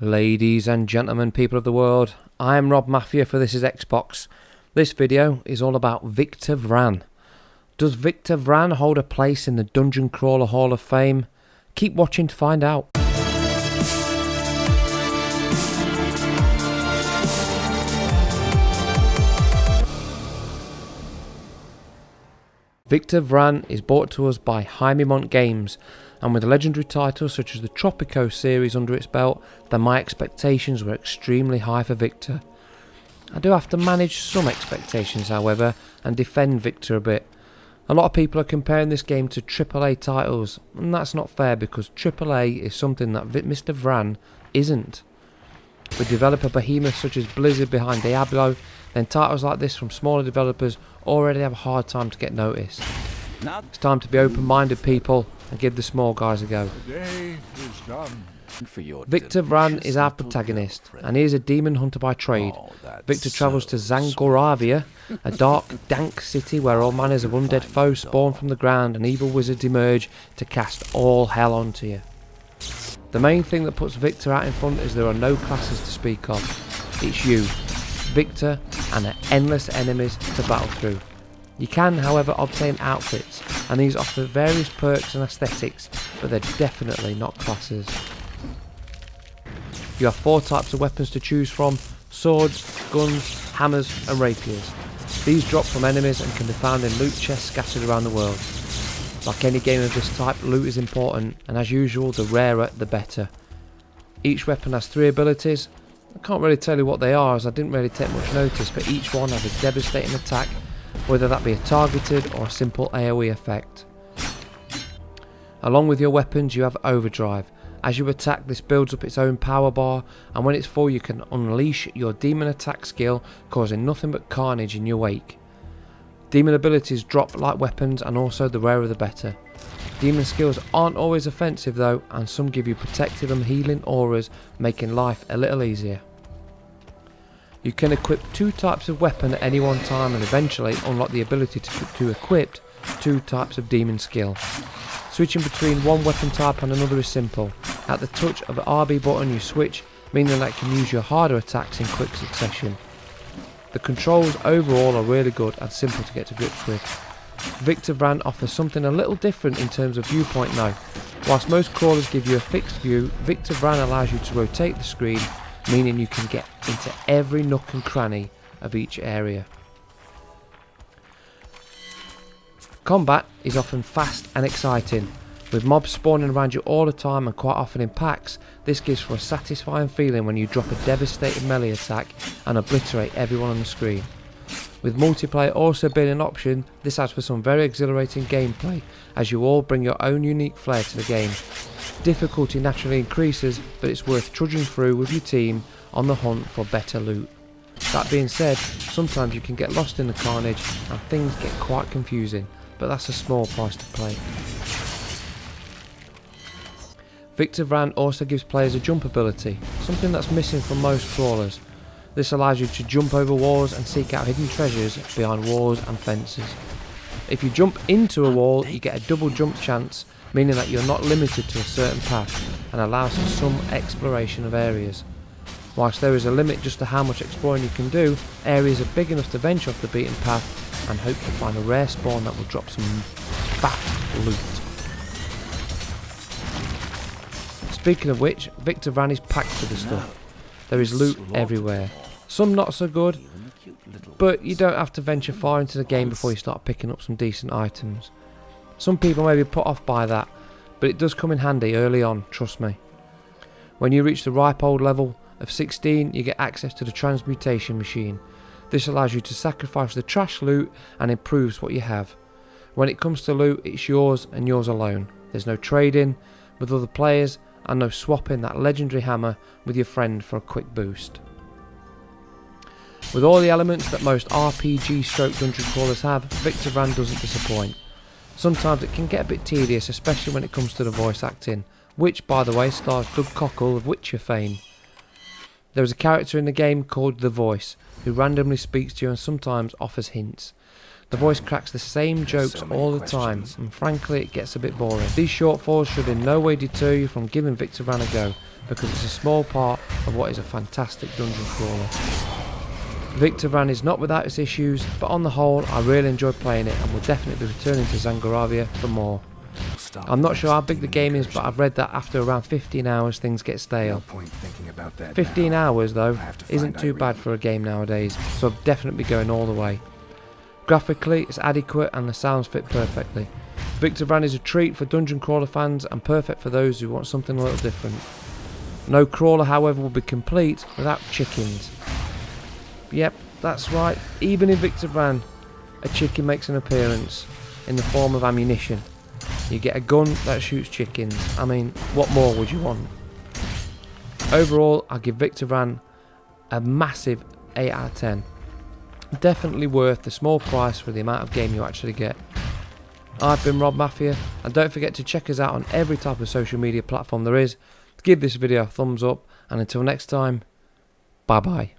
Ladies and gentlemen, people of the world, I am Rob Mafia for This Is Xbox. This video is all about Victor Vran. Does Victor Vran hold a place in the Dungeon Crawler Hall of Fame? Keep watching to find out. Victor Vran is brought to us by Jaime Mont Games, and with legendary titles such as the Tropico series under its belt, then my expectations were extremely high for Victor. I do have to manage some expectations, however, and defend Victor a bit. A lot of people are comparing this game to AAA titles, and that's not fair because AAA is something that Mr. Vran isn't. With developer behemoths such as Blizzard behind Diablo, then titles like this from smaller developers already have a hard time to get noticed. It's time to be open-minded, people, and give the small guys a go. Victor Vran is our protagonist, and he is a demon hunter by trade. Victor travels to Zangoravia, a dark, dank city where all manners of undead foes spawn from the ground and evil wizards emerge to cast all hell onto you. The main thing that puts Victor out in front is there are no classes to speak of. It's you, Victor, and the endless enemies to battle through. You can, however, obtain outfits, and these offer various perks and aesthetics, but they're definitely not classes. You have 4 types of weapons to choose from: swords, guns, hammers and rapiers. These drop from enemies and can be found in loot chests scattered around the world. Like any game of this type, loot is important, and as usual, the rarer the better. Each weapon has 3 abilities. I can't really tell you what they are as I didn't really take much notice, but each one has a devastating attack, whether that be a targeted or a simple AoE effect. Along with your weapons you have overdrive. As you attack, this builds up its own power bar, and when it's full you can unleash your demon attack skill, causing nothing but carnage in your wake. Demon abilities drop like weapons, and also the rarer the better. Demon skills aren't always offensive though, and some give you protective and healing auras, making life a little easier. You can equip 2 types of weapon at any one time and eventually unlock the ability to equip 2 types of demon skill. Switching between one weapon type and another is simple. At the touch of the RB button you switch, meaning that you can use your harder attacks in quick succession. The controls overall are really good and simple to get to grips with. Victor Vran offers something a little different in terms of viewpoint now. Whilst most crawlers give you a fixed view, Victor Vran allows you to rotate the screen, meaning you can get into every nook and cranny of each area. Combat is often fast and exciting, with mobs spawning around you all the time and quite often in packs. This gives for a satisfying feeling when you drop a devastating melee attack and obliterate everyone on the screen. With multiplayer also being an option, this adds for some very exhilarating gameplay as you all bring your own unique flair to the game. Difficulty naturally increases, but it's worth trudging through with your team on the hunt for better loot. That being said, sometimes you can get lost in the carnage and things get quite confusing, but that's a small price to pay. Victor Vran also gives players a jump ability, something that's missing from most crawlers. This allows you to jump over walls and seek out hidden treasures behind walls and fences. If you jump into a wall, you get a double jump chance, meaning that you're not limited to a certain path, and allows for some exploration of areas. Whilst there is a limit just to how much exploring you can do, areas are big enough to venture off the beaten path and hope to find a rare spawn that will drop some fat loot. Speaking of which, Victor Vran is packed with the stuff. There is loot everywhere. Some not so good, but you don't have to venture far into the game before you start picking up some decent items. Some people may be put off by that, but it does come in handy early on, trust me. When you reach the ripe old level of 16, you get access to the transmutation machine. This allows you to sacrifice the trash loot and improves what you have. When it comes to loot, it's yours and yours alone. There's no trading with other players and no swapping that legendary hammer with your friend for a quick boost. With all the elements that most RPG stroke dungeon crawlers have, Victor Vran doesn't disappoint. Sometimes it can get a bit tedious, especially when it comes to the voice acting, which by the way stars Doug Cockle of Witcher fame. There is a character in the game called The Voice, who randomly speaks to you and sometimes offers hints. The voice cracks the same jokes all the time, and frankly it gets a bit boring. These shortfalls should in no way deter you from giving Victor Vran a go, because it's a small part of what is a fantastic dungeon crawler. Victor Vran is not without its issues, but on the whole I really enjoy playing it and will definitely be returning to Zangaravia for more. I'm not sure how big the game is, but I've read that after around 15 hours things get stale. 15 hours though isn't too bad for a game nowadays, so I'll definitely be going all the way. Graphically it's adequate and the sounds fit perfectly. Victor Vran is a treat for dungeon crawler fans and perfect for those who want something a little different. No crawler however will be complete without chickens. Yep, that's right, even in Victor Vran a chicken makes an appearance in the form of ammunition. You get a gun that shoots chickens. I mean, what more would you want? Overall, I give Victor Vran a massive 8 out of 10. Definitely worth the small price for the amount of game you actually get. I've been Rob Mafia, and don't forget to check us out on every type of social media platform there is. Give this video a thumbs up, and until next time, bye bye.